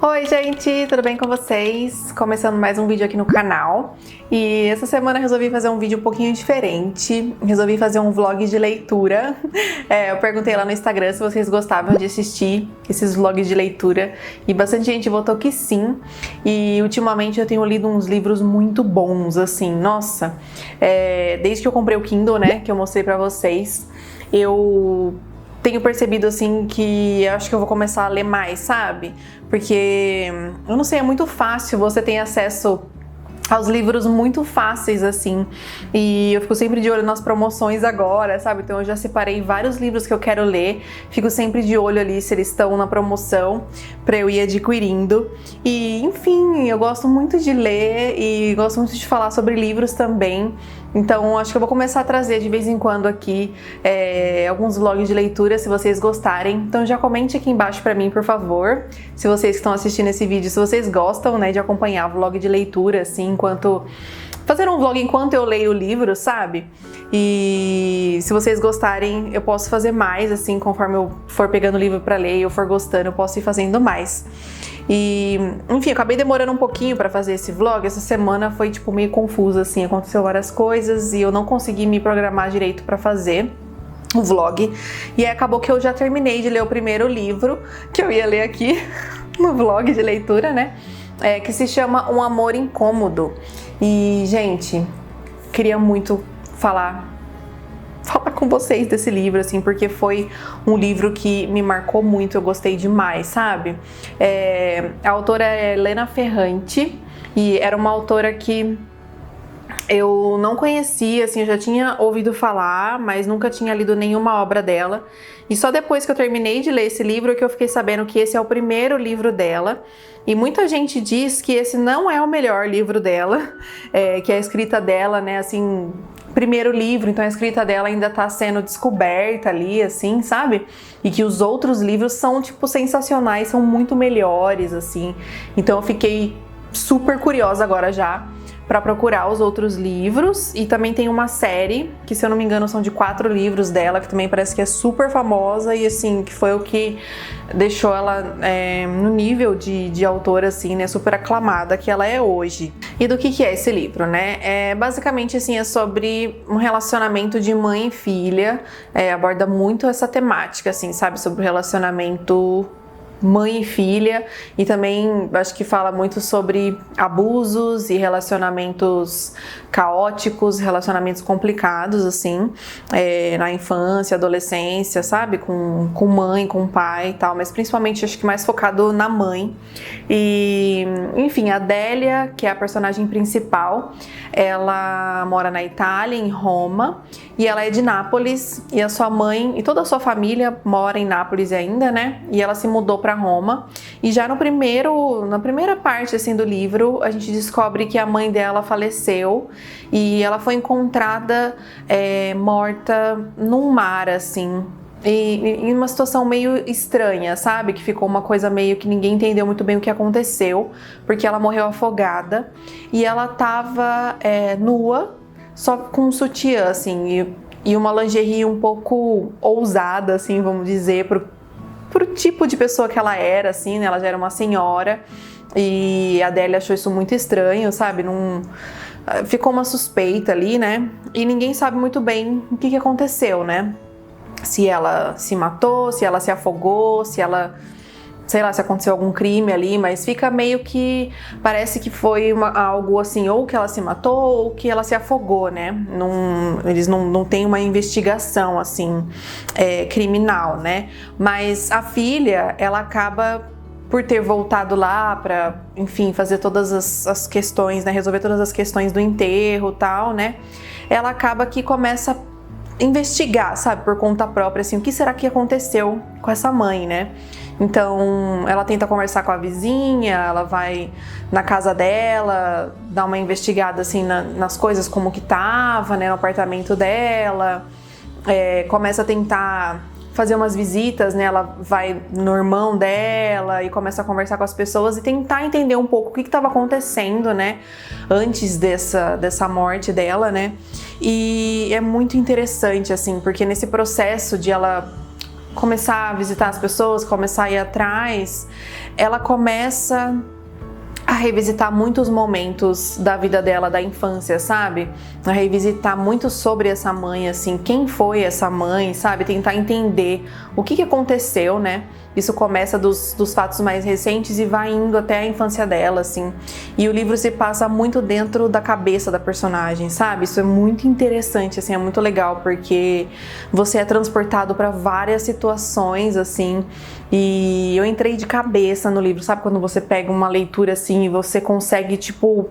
Oi gente, tudo bem com vocês? Começando mais um vídeo aqui no canal. E essa semana eu resolvi fazer um vídeo um pouquinho diferente. Resolvi fazer um vlog de leitura. Eu perguntei lá no Instagram se vocês gostavam de assistir esses vlogs de leitura e bastante gente votou que sim. E ultimamente eu tenho lido uns livros muito bons, assim, nossa. Desde que eu comprei o Kindle, né, que eu mostrei pra vocês, eu tenho percebido, assim, que eu acho que eu vou começar a ler mais, sabe? Porque, eu não sei, é muito fácil, você tem acesso aos livros muito fáceis, assim, e eu fico sempre de olho nas promoções agora, sabe? Então eu já separei vários livros que eu quero ler, fico sempre de olho ali se eles estão na promoção pra eu ir adquirindo. E, enfim, eu gosto muito de ler e gosto muito de falar sobre livros também. Então, acho que eu vou começar a trazer de vez em quando aqui alguns vlogs de leitura, se vocês gostarem. Então, já comente aqui embaixo pra mim, por favor, se vocês que estão assistindo esse vídeo, se vocês gostam, né, de acompanhar vlog de leitura, assim, fazer um vlog enquanto eu leio o livro, sabe? E se vocês gostarem, eu posso fazer mais, assim, conforme eu for pegando o livro pra ler e eu for gostando, eu posso ir fazendo mais. E, enfim, eu acabei demorando um pouquinho pra fazer esse vlog. Essa semana foi, tipo, meio confusa, assim, aconteceu várias coisas e eu não consegui me programar direito pra fazer o vlog. E aí acabou que eu já terminei de ler o primeiro livro que eu ia ler aqui no vlog de leitura, né? Que se chama Um Amor Incômodo. E, gente, queria muito falar com vocês desse livro, assim, porque foi um livro que me marcou muito, eu gostei demais, sabe? A autora é Helena Ferrante e era uma autora que eu não conhecia, assim, eu já tinha ouvido falar, mas nunca tinha lido nenhuma obra dela. E só depois que eu terminei de ler esse livro que eu fiquei sabendo que esse é o primeiro livro dela. E muita gente diz que esse não é o melhor livro dela, que a escrita dela, né, assim, primeiro livro, então a escrita dela ainda tá sendo descoberta ali, assim, sabe? E que os outros livros são, tipo, sensacionais, são muito melhores, assim. Então eu fiquei super curiosa agora já para procurar os outros livros. E também tem uma série, que se eu não me engano são de 4 livros dela, que também parece que é super famosa e assim, que foi o que deixou ela no nível de autora, assim, né, super aclamada que ela é hoje. E do que é esse livro, né? Basicamente, assim, é sobre um relacionamento de mãe e filha, aborda muito essa temática, assim, sabe, sobre o relacionamento mãe e filha, e também acho que fala muito sobre abusos e relacionamentos caóticos, relacionamentos complicados, assim, na infância, adolescência, sabe? Com mãe, com pai e tal, mas principalmente acho que mais focado na mãe. E, enfim, a Adélia, que é a personagem principal, ela mora na Itália, em Roma, e ela é de Nápoles, e a sua mãe e toda a sua família mora em Nápoles ainda, né? E ela se mudou para Roma. E já na primeira parte, assim, do livro, a gente descobre que a mãe dela faleceu e ela foi encontrada morta num mar, assim, e em uma situação meio estranha, sabe? Que ficou uma coisa meio que ninguém entendeu muito bem o que aconteceu, porque ela morreu afogada e ela tava nua, só com um sutiã, assim, e uma lingerie um pouco ousada, assim, vamos dizer, pro tipo de pessoa que ela era, assim, né? Ela já era uma senhora e a Adélia achou isso muito estranho, sabe? Ficou uma suspeita ali, né? E ninguém sabe muito bem o que aconteceu, né? Se ela se matou, se ela se afogou, se ela, sei lá, se aconteceu algum crime ali, mas fica meio que, parece que foi algo assim, ou que ela se matou ou que ela se afogou, né? Eles não têm uma investigação, assim, criminal, né? Mas a filha, ela acaba por ter voltado lá pra, enfim, fazer todas as questões, né? Resolver todas as questões do enterro e tal, né? Ela acaba que começa a investigar, sabe, por conta própria, assim, o que será que aconteceu com essa mãe, né? Então, ela tenta conversar com a vizinha, ela vai na casa dela, dá uma investigada, assim, nas coisas, como que tava, né, no apartamento dela, começa a tentar fazer umas visitas, né? Ela vai no irmão dela e começa a conversar com as pessoas e tentar entender um pouco o que estava acontecendo, né? Antes dessa morte dela, né? E é muito interessante, assim, porque nesse processo de ela começar a visitar as pessoas, começar a ir atrás, ela começa a revisitar muitos momentos da vida dela, da infância, sabe? A revisitar muito sobre essa mãe, assim, quem foi essa mãe, sabe? Tentar entender o que aconteceu, né? Isso começa dos fatos mais recentes e vai indo até a infância dela, assim. E o livro se passa muito dentro da cabeça da personagem, sabe? Isso é muito interessante, assim, é muito legal, porque você é transportado para várias situações, assim. E eu entrei de cabeça no livro, sabe? Quando você pega uma leitura, assim, e você consegue, tipo...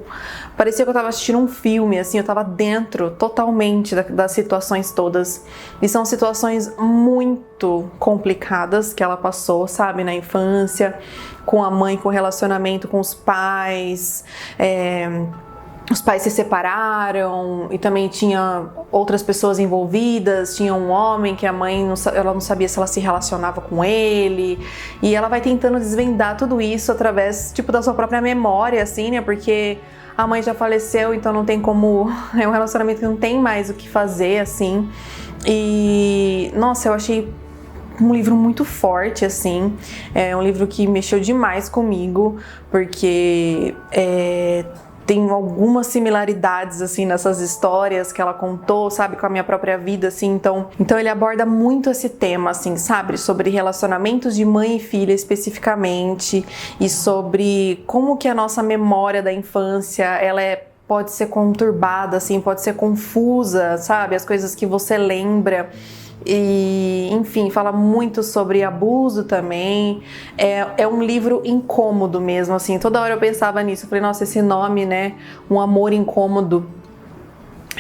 Parecia que eu tava assistindo um filme, assim, eu tava dentro totalmente das situações todas. E são situações muito complicadas que ela passou, sabe, na infância, com a mãe, com o relacionamento com os pais. Os pais se separaram e também tinha outras pessoas envolvidas, tinha um homem que a mãe ela não sabia se ela se relacionava com ele, e ela vai tentando desvendar tudo isso através, tipo, da sua própria memória, assim, né, porque a mãe já faleceu, então não tem como, é um relacionamento que não tem mais o que fazer, assim, e, nossa, eu achei um livro muito forte, assim, é um livro que mexeu demais comigo, porque tem algumas similaridades, assim, nessas histórias que ela contou, sabe, com a minha própria vida, assim, então ele aborda muito esse tema, assim, sabe, sobre relacionamentos de mãe e filha especificamente, e sobre como que a nossa memória da infância, ela pode ser conturbada, assim, pode ser confusa, sabe, as coisas que você lembra. E, enfim, fala muito sobre abuso também. É um livro incômodo mesmo, assim. Toda hora eu pensava nisso. Eu falei, nossa, esse nome, né? Um amor incômodo.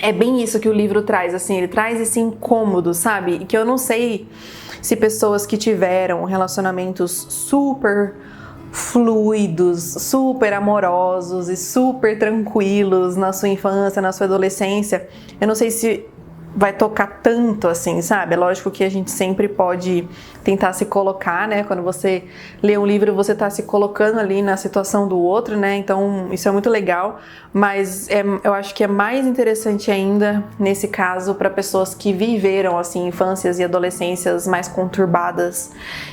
É bem isso que o livro traz, assim. Ele traz esse incômodo, sabe? E que eu não sei se pessoas que tiveram relacionamentos super fluidos, super amorosos e super tranquilos na sua infância, na sua adolescência, eu não sei se vai tocar tanto assim, sabe? É lógico que a gente sempre pode tentar se colocar, né? Quando você lê um livro, você tá se colocando ali na situação do outro, né? Então, isso é muito legal, mas eu acho que é mais interessante ainda, nesse caso, para pessoas que viveram, assim, infâncias e adolescências mais conturbadas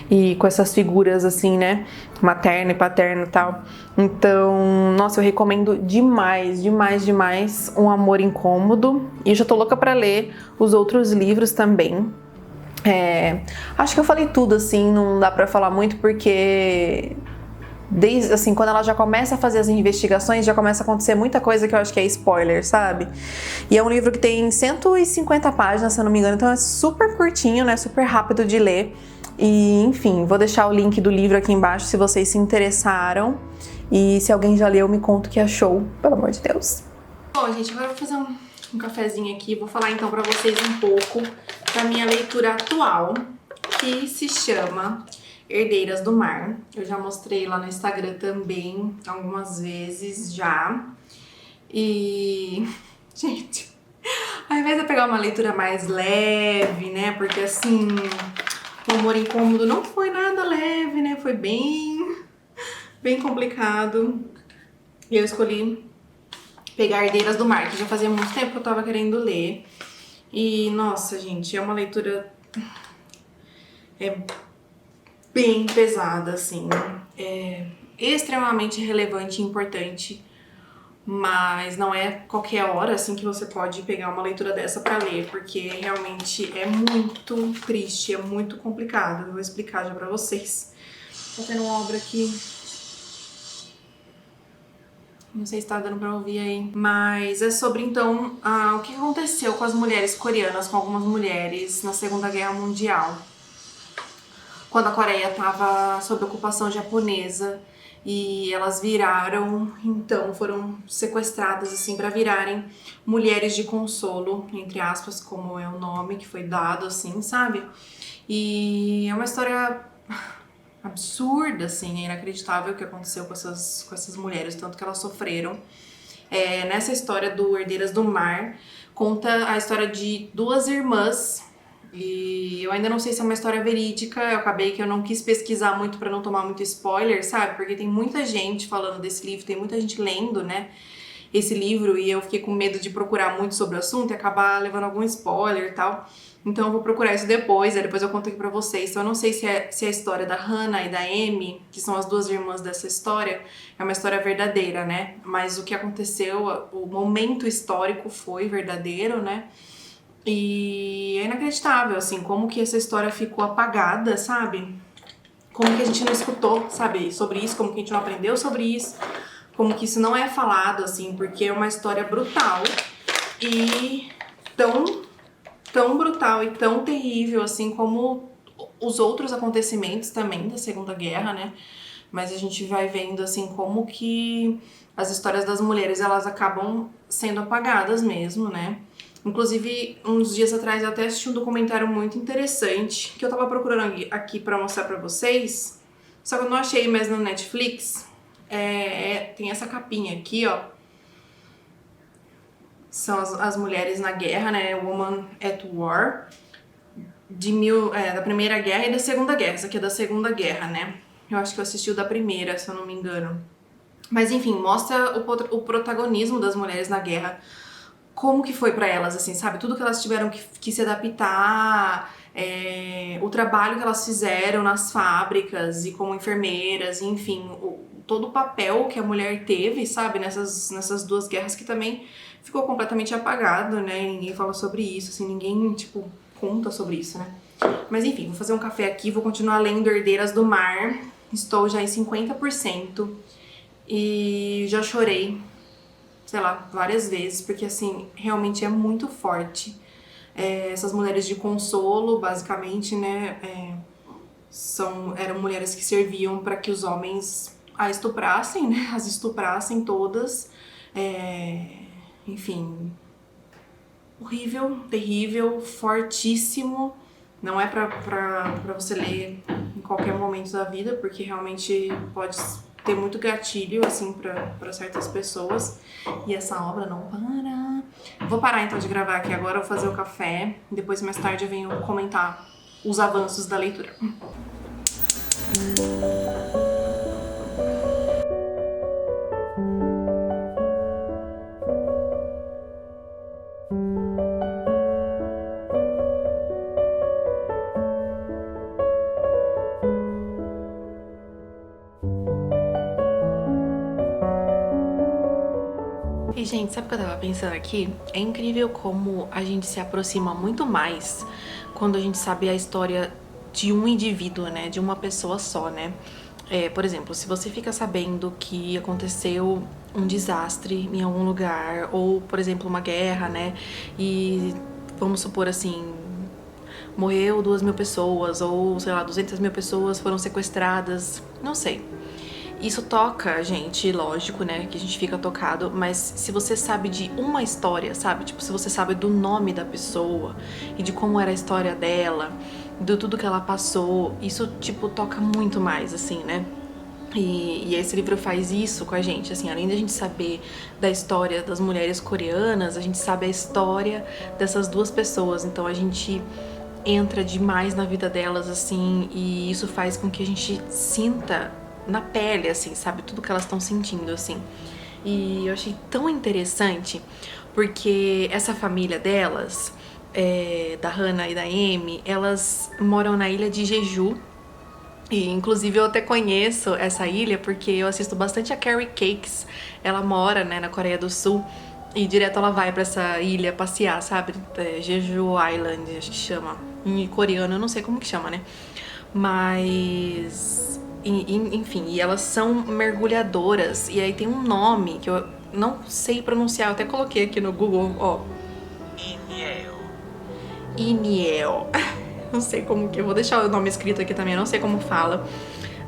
e com essas figuras, assim, né? Materno e paterno e tal. Então, nossa, eu recomendo demais, demais, demais Um Amor Incômodo. E já tô louca pra ler os outros livros também. Acho que eu falei tudo, assim, não dá pra falar muito porque... Desde, assim, quando ela já começa a fazer as investigações, já começa a acontecer muita coisa que eu acho que é spoiler, sabe? E é um livro que tem 150 páginas, se eu não me engano, então é super curtinho, né? Super rápido de ler. E, enfim, vou deixar o link do livro aqui embaixo se vocês se interessaram. E se alguém já leu, me conta o que achou, pelo amor de Deus. Bom, gente, agora eu vou fazer um cafezinho aqui. Vou falar então pra vocês um pouco da minha leitura atual, que se chama Herdeiras do Mar. Eu já mostrei lá no Instagram também algumas vezes já. E, gente, ao invés de eu pegar uma leitura mais leve, né, porque assim, O Amor Incômodo não foi nada leve, né, foi bem complicado. E eu escolhi pegar Herdeiras do Mar, que já fazia muito tempo que eu tava querendo ler. E, nossa, gente, é uma leitura bem pesada, assim. É extremamente relevante e importante, mas não é qualquer hora, assim, que você pode pegar uma leitura dessa pra ler, porque realmente é muito triste, é muito complicado. Eu vou explicar já pra vocês. Tá tendo uma obra aqui. Não sei se tá dando pra ouvir aí. Mas é sobre, então, o que aconteceu com as mulheres coreanas, com algumas mulheres na Segunda Guerra Mundial. Quando a Coreia estava sob ocupação japonesa e elas viraram, então foram sequestradas assim para virarem mulheres de consolo, entre aspas, como é o nome que foi dado, assim, sabe? E é uma história absurda, assim, é inacreditável o que aconteceu com essas mulheres, tanto que elas sofreram. Nessa história do Herdeiras do Mar, conta a história de duas irmãs. E eu ainda não sei se é uma história verídica, eu acabei que eu não quis pesquisar muito pra não tomar muito spoiler, sabe? Porque tem muita gente falando desse livro, tem muita gente lendo, né? esse livro e eu fiquei com medo de procurar muito sobre o assunto e acabar levando algum spoiler e tal. Então eu vou procurar isso depois, aí depois eu conto aqui pra vocês. Então eu não sei se a história da Hannah e da Amy, que são as duas irmãs dessa história, é uma história verdadeira, né? Mas o que aconteceu, o momento histórico foi verdadeiro, né? E é inacreditável, assim, como que essa história ficou apagada, sabe? Como que a gente não escutou, sabe, sobre isso, como que a gente não aprendeu sobre isso, como que isso não é falado, assim, porque é uma história brutal e tão brutal e tão terrível, assim, como os outros acontecimentos também da Segunda Guerra, né? Mas a gente vai vendo, assim, como que as histórias das mulheres, elas acabam sendo apagadas mesmo, né? Inclusive, uns dias atrás eu até assisti um documentário muito interessante que eu tava procurando aqui pra mostrar pra vocês, só que eu não achei mais no Netflix. Tem essa capinha aqui, ó. São as mulheres na guerra, né? Woman at War, da Primeira Guerra e da Segunda Guerra. Essa aqui é da Segunda Guerra, né? Eu acho que eu assisti o da Primeira, se eu não me engano. Mas enfim, mostra o protagonismo das mulheres na guerra. Como que foi pra elas, assim, sabe? Tudo que elas tiveram que se adaptar, o trabalho que elas fizeram nas fábricas e como enfermeiras, enfim, todo o papel que a mulher teve, sabe? Nessas duas guerras que também ficou completamente apagado, né? E ninguém fala sobre isso, assim, ninguém, tipo, conta sobre isso, né? Mas enfim, vou fazer um café aqui, vou continuar lendo Herdeiras do Mar. Estou já em 50% e já chorei, sei lá, várias vezes, porque assim, realmente é muito forte. Essas mulheres de consolo, basicamente, né, eram mulheres que serviam para que os homens as estuprassem, né, as estuprassem todas. Enfim, horrível, terrível, fortíssimo. Não é pra você ler em qualquer momento da vida, porque realmente pode ter muito gatilho, assim, pra certas pessoas. E essa obra não para. Vou parar então de gravar aqui agora, vou fazer o café. Depois, mais tarde, eu venho comentar os avanços da leitura. E, gente, sabe o que eu tava pensando aqui? É incrível como a gente se aproxima muito mais quando a gente sabe a história de um indivíduo, né? De uma pessoa só, né? Por exemplo, se você fica sabendo que aconteceu um desastre em algum lugar, ou, por exemplo, uma guerra, né? E vamos supor assim, morreu 2.000 pessoas, ou, sei lá, 200.000 pessoas foram sequestradas, não sei. Isso toca a gente, lógico, né, que a gente fica tocado, mas se você sabe de uma história, sabe? Tipo, se você sabe do nome da pessoa e de como era a história dela, de tudo que ela passou, isso, tipo, toca muito mais, assim, né? E esse livro faz isso com a gente, assim, além de a gente saber da história das mulheres coreanas, a gente sabe a história dessas duas pessoas, então a gente entra demais na vida delas, assim, e isso faz com que a gente sinta na pele, assim, sabe? Tudo que elas estão sentindo, assim. E eu achei tão interessante, porque essa família delas, da Hannah e da Amy, elas moram na ilha de Jeju. E, inclusive, eu até conheço essa ilha porque eu assisto bastante a Carrie Cakes. Ela mora, né, na Coreia do Sul. E direto ela vai pra essa ilha passear, sabe? Jeju Island, acho que chama. Em coreano, eu não sei como que chama, né? Mas... enfim, e elas são mergulhadoras. E aí tem um nome que eu não sei pronunciar, eu até coloquei aqui no Google, ó. Iniel. Não sei como que... Eu vou deixar o nome escrito aqui também, eu não sei como fala.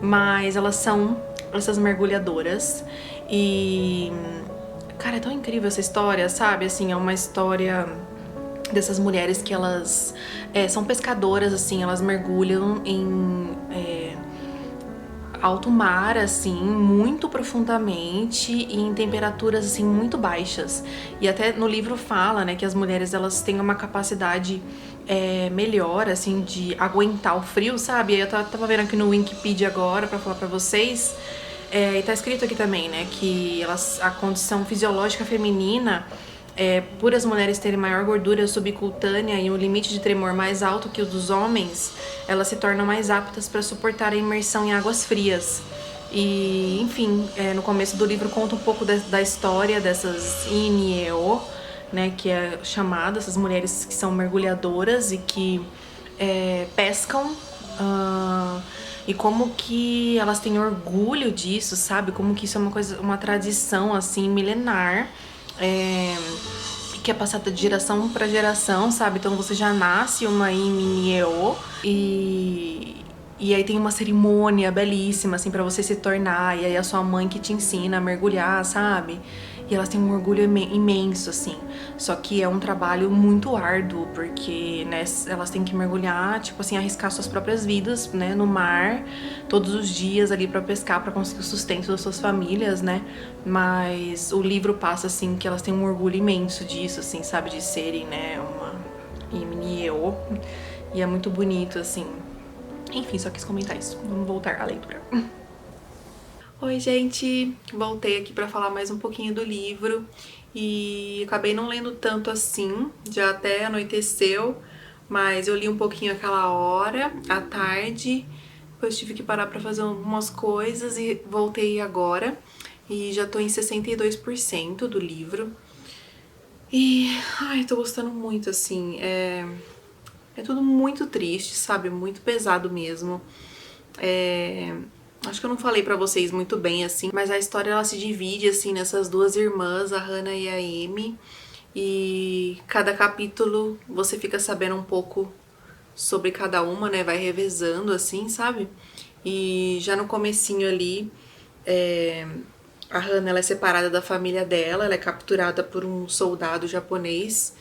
Mas elas são essas mergulhadoras. E... cara, é tão incrível essa história, sabe? Assim, é uma história dessas mulheres que elas são pescadoras, assim. Elas mergulham em... alto mar, assim, muito profundamente e em temperaturas, assim, muito baixas. E até no livro fala, né, que as mulheres, elas têm uma capacidade melhor, assim, de aguentar o frio, sabe? Eu tava vendo aqui no Wikipedia agora pra falar pra vocês, E tá escrito aqui também, né, que a condição fisiológica feminina, por as mulheres terem maior gordura subcutânea e um limite de tremor mais alto que o dos homens, elas se tornam mais aptas para suportar a imersão em águas frias. E, enfim, no começo do livro conta um pouco da história dessas INEO, né, que é chamada, essas mulheres que são mergulhadoras e que pescam, e como que elas têm orgulho disso, sabe? Como que isso é uma tradição assim milenar, que é passada de geração para geração, sabe? Então você já nasce uma Imineo e aí tem uma cerimônia belíssima, assim, pra você se tornar. E aí a sua mãe que te ensina a mergulhar, sabe? E elas têm um orgulho imenso, assim. Só que é um trabalho muito árduo, porque, né, elas têm que mergulhar, tipo assim, arriscar suas próprias vidas, né, no mar, todos os dias ali pra pescar, pra conseguir o sustento das suas famílias, né? Mas o livro passa, assim, que elas têm um orgulho imenso disso, assim, sabe? De serem, né, uma Imineo. E é muito bonito, assim. Enfim, só quis comentar isso. Vamos voltar à leitura. Oi, gente! Voltei aqui pra falar mais um pouquinho do livro e acabei não lendo tanto assim, já até anoiteceu, mas eu li um pouquinho aquela hora, à tarde, depois tive que parar pra fazer algumas coisas e voltei agora e já tô em 62% do livro. E, ai, tô gostando muito, assim, é tudo muito triste, sabe? Muito pesado mesmo. Acho que eu não falei pra vocês muito bem, assim, mas a história ela se divide, assim, nessas duas irmãs, a Hannah e a Amy. E cada capítulo você fica sabendo um pouco sobre cada uma, né? Vai revezando, assim, sabe? E já no comecinho ali, a Hannah ela é separada da família dela, ela é capturada por um soldado japonês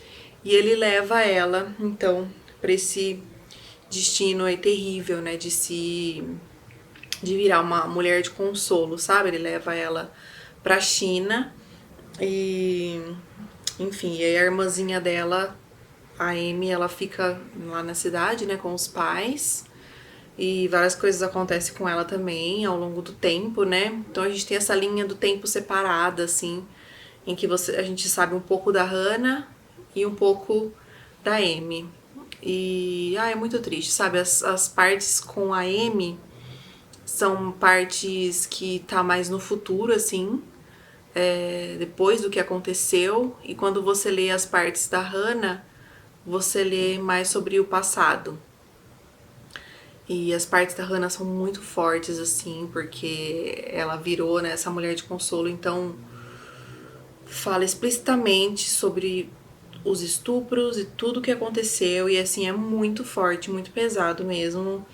e ele leva ela, então, pra esse destino aí terrível, né? De virar uma mulher de consolo, sabe? Ele leva ela pra China e, enfim, e aí a irmãzinha dela, a Amy, ela fica lá na cidade, né, com os pais. E várias coisas acontecem com ela também ao longo do tempo, né? Então a gente tem essa linha do tempo separada, assim, em que a gente sabe um pouco da Hannah e um pouco da Amy. E é muito triste, sabe? As partes com a Amy são partes que tá mais no futuro, assim, depois do que aconteceu. E quando você lê as partes da Hannah, você lê mais sobre o passado. E as partes da Hannah são muito fortes, assim, porque ela virou, né, essa mulher de consolo, então fala explicitamente sobre os estupros e tudo o que aconteceu, e assim, é muito forte, muito pesado mesmo.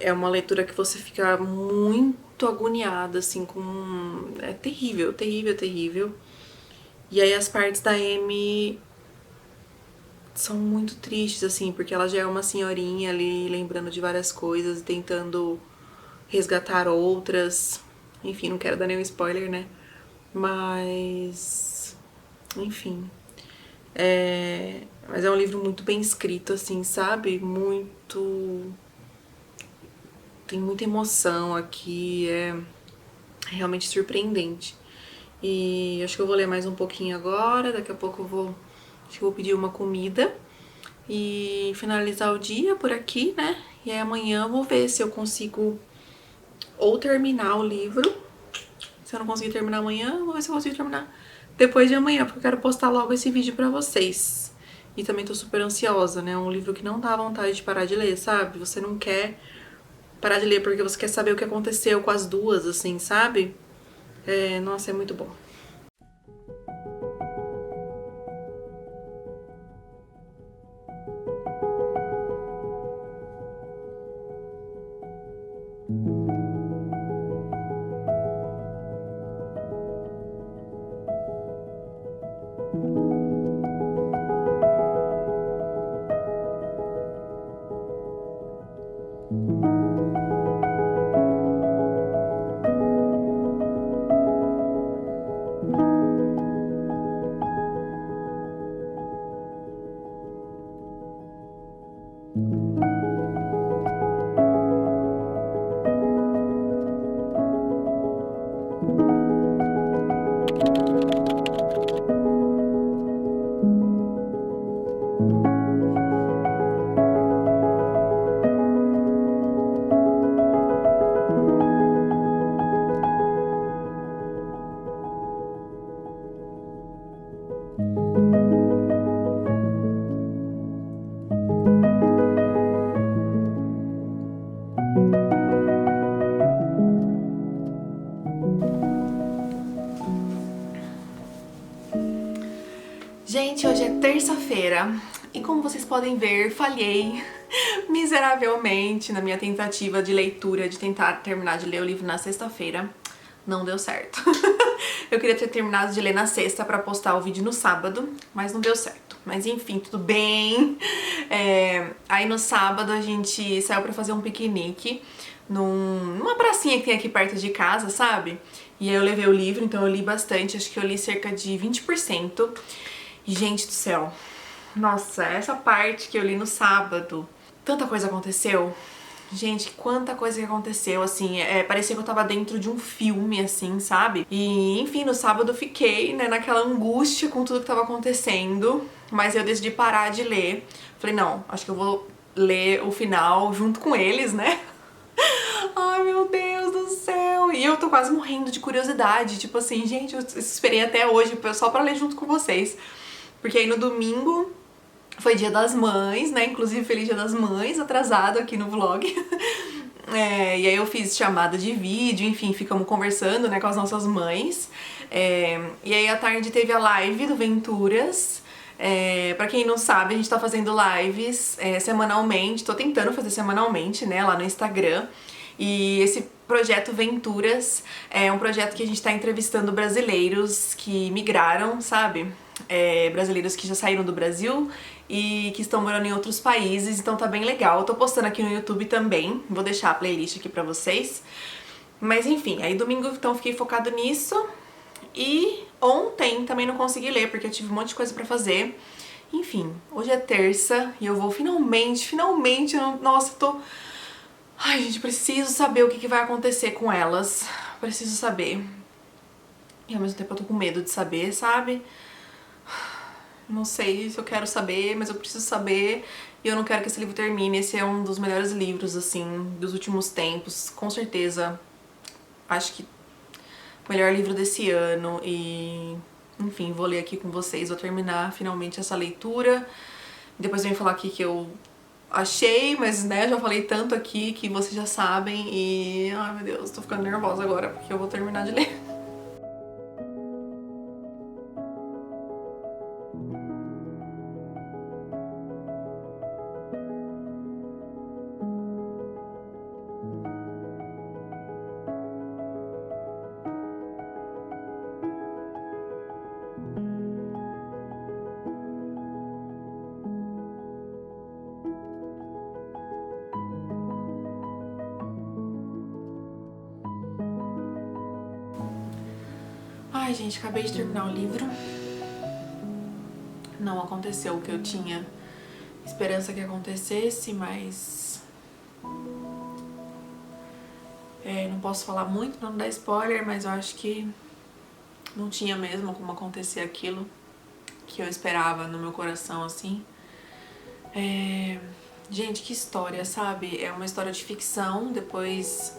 É uma leitura que você fica muito agoniada, assim, com... É terrível, terrível, terrível. E aí as partes da Amy são muito tristes, assim, porque ela já é uma senhorinha ali, lembrando de várias coisas, tentando resgatar outras. Enfim, não quero dar nenhum spoiler, né? Mas... Enfim. Mas é um livro muito bem escrito, assim, sabe? Muito... Tem muita emoção aqui, é realmente surpreendente. E acho que eu vou ler mais um pouquinho agora, daqui a pouco acho que eu vou pedir uma comida e finalizar o dia por aqui, né? E aí amanhã eu vou ver se eu consigo ou terminar o livro. Se eu não conseguir terminar amanhã, eu vou ver se eu consigo terminar depois de amanhã, porque eu quero postar logo esse vídeo pra vocês. E também tô super ansiosa, né? É um livro que não dá vontade de parar de ler, sabe? Você não quer parar de ler porque você quer saber o que aconteceu com as duas, assim, sabe? Nossa, é muito bom. Gente, hoje é terça-feira e como vocês podem ver, falhei miseravelmente na minha tentativa de leitura, de tentar terminar de ler o livro na sexta-feira. Não deu certo. Eu queria ter terminado de ler na sexta pra postar o vídeo no sábado, mas não deu certo. Mas enfim, tudo bem. Aí no sábado a gente saiu pra fazer um piquenique numa pracinha que tem aqui perto de casa, sabe? E aí eu levei o livro, então eu li bastante, acho que eu li cerca de 20%. E gente do céu, nossa, essa parte que eu li no sábado, tanta coisa aconteceu. Gente, quanta coisa que aconteceu, assim, parecia que eu tava dentro de um filme, assim, sabe? E, enfim, no sábado eu fiquei, né, naquela angústia com tudo que tava acontecendo, mas eu decidi parar de ler. Falei, não, acho que eu vou ler o final junto com eles, né? Ai, meu Deus do céu! E eu tô quase morrendo de curiosidade, tipo assim, gente, eu esperei até hoje só pra ler junto com vocês. Porque aí no domingo foi Dia das Mães, né? Inclusive, Feliz Dia das Mães, atrasado aqui no vlog. E aí eu fiz chamada de vídeo, enfim, ficamos conversando, né, com as nossas mães. E aí à tarde teve a live do Venturas. Pra quem não sabe, a gente tá fazendo lives semanalmente, tô tentando fazer semanalmente, né, lá no Instagram. E esse projeto Venturas é um projeto que a gente tá entrevistando brasileiros que migraram, sabe? Brasileiros que já saíram do Brasil e que estão morando em outros países, então tá bem legal. Eu tô postando aqui no YouTube também, vou deixar a playlist aqui pra vocês. Mas enfim, aí domingo então fiquei focado nisso. E ontem também não consegui ler, porque eu tive um monte de coisa pra fazer. Enfim, hoje é terça e eu vou finalmente, nossa, tô... Ai, gente, preciso saber o que vai acontecer com elas. Preciso saber. E ao mesmo tempo eu tô com medo de saber, sabe? Não sei se eu quero saber, mas eu preciso saber. E eu não quero que esse livro termine. Esse é um dos melhores livros, assim, dos últimos tempos. Com certeza. Acho que o melhor livro desse ano. E... enfim, vou ler aqui com vocês. Vou terminar finalmente essa leitura. Depois eu venho falar aqui que eu achei, mas né, já falei tanto aqui que vocês já sabem. E... ai, meu Deus, tô ficando nervosa agora porque eu vou terminar de ler. Ai, gente, acabei de terminar o livro. Não aconteceu o que eu tinha esperança que acontecesse, mas... não posso falar muito pra não dar spoiler, mas eu acho que não tinha mesmo como acontecer aquilo que eu esperava no meu coração, assim. Gente, que história, sabe? É uma história de ficção, depois...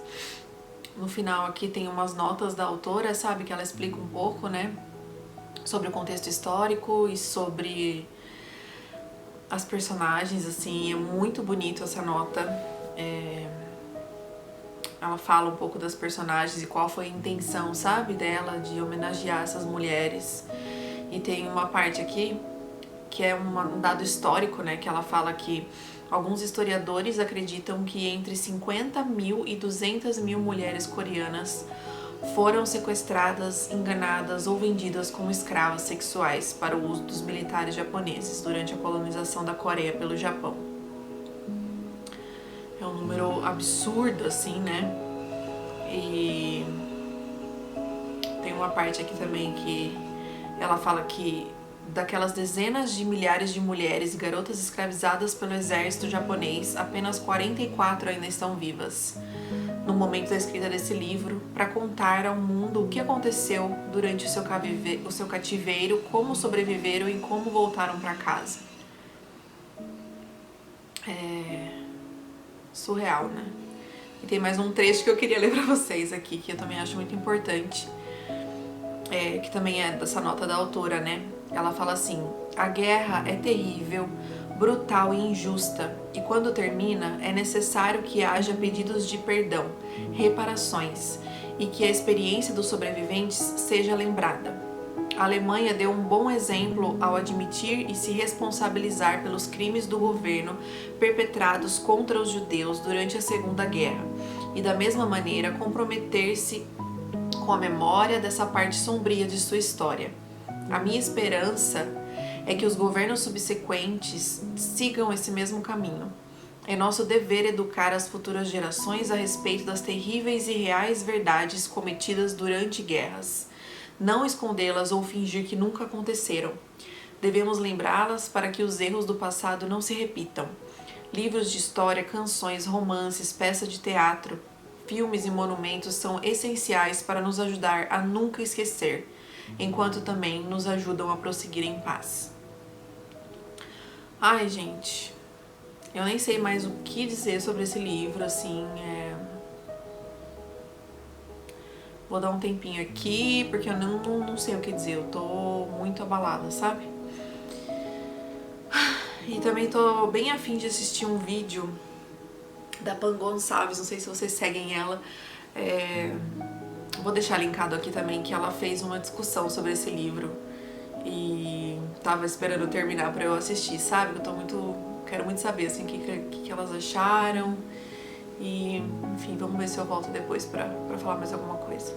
no final aqui tem umas notas da autora, sabe? Que ela explica um pouco, né? Sobre o contexto histórico e sobre as personagens, assim. É muito bonito essa nota. Ela fala um pouco das personagens e qual foi a intenção, sabe? Dela de homenagear essas mulheres. E tem uma parte aqui que é um dado histórico, né? Que ela fala que alguns historiadores acreditam que entre 50 mil e 200 mil mulheres coreanas foram sequestradas, enganadas ou vendidas como escravas sexuais para o uso dos militares japoneses durante a colonização da Coreia pelo Japão. É um número absurdo, assim, né? E tem uma parte aqui também que ela fala que daquelas dezenas de milhares de mulheres e garotas escravizadas pelo exército japonês, apenas 44 ainda estão vivas no momento da escrita desse livro, para contar ao mundo o que aconteceu durante o seu cativeiro, como sobreviveram e como voltaram para casa. Surreal, né? E tem mais um trecho que eu queria ler pra vocês aqui, que eu também acho muito importante, que também é dessa nota da autora, né? Ela fala assim: a guerra é terrível, brutal e injusta, e quando termina é necessário que haja pedidos de perdão, reparações, e que a experiência dos sobreviventes seja lembrada. A Alemanha deu um bom exemplo ao admitir e se responsabilizar pelos crimes do governo perpetrados contra os judeus durante a Segunda Guerra e, da mesma maneira, comprometer-se com a memória dessa parte sombria de sua história. A minha esperança é que os governos subsequentes sigam esse mesmo caminho. É nosso dever educar as futuras gerações a respeito das terríveis e reais verdades cometidas durante guerras, não escondê-las ou fingir que nunca aconteceram. Devemos lembrá-las para que os erros do passado não se repitam. Livros de história, canções, romances, peças de teatro, filmes e monumentos são essenciais para nos ajudar a nunca esquecer, enquanto também nos ajudam a prosseguir em paz. Ai, gente, eu nem sei mais o que dizer sobre esse livro, assim, Vou dar um tempinho aqui, porque eu não sei o que dizer, eu tô muito abalada, sabe? E também tô bem afim de assistir um vídeo da Pan Gonçalves, não sei se vocês seguem ela, vou deixar linkado aqui também, que ela fez uma discussão sobre esse livro e tava esperando terminar pra eu assistir, sabe? Quero muito saber, assim, o que elas acharam e, enfim, vamos ver se eu volto depois pra falar mais alguma coisa.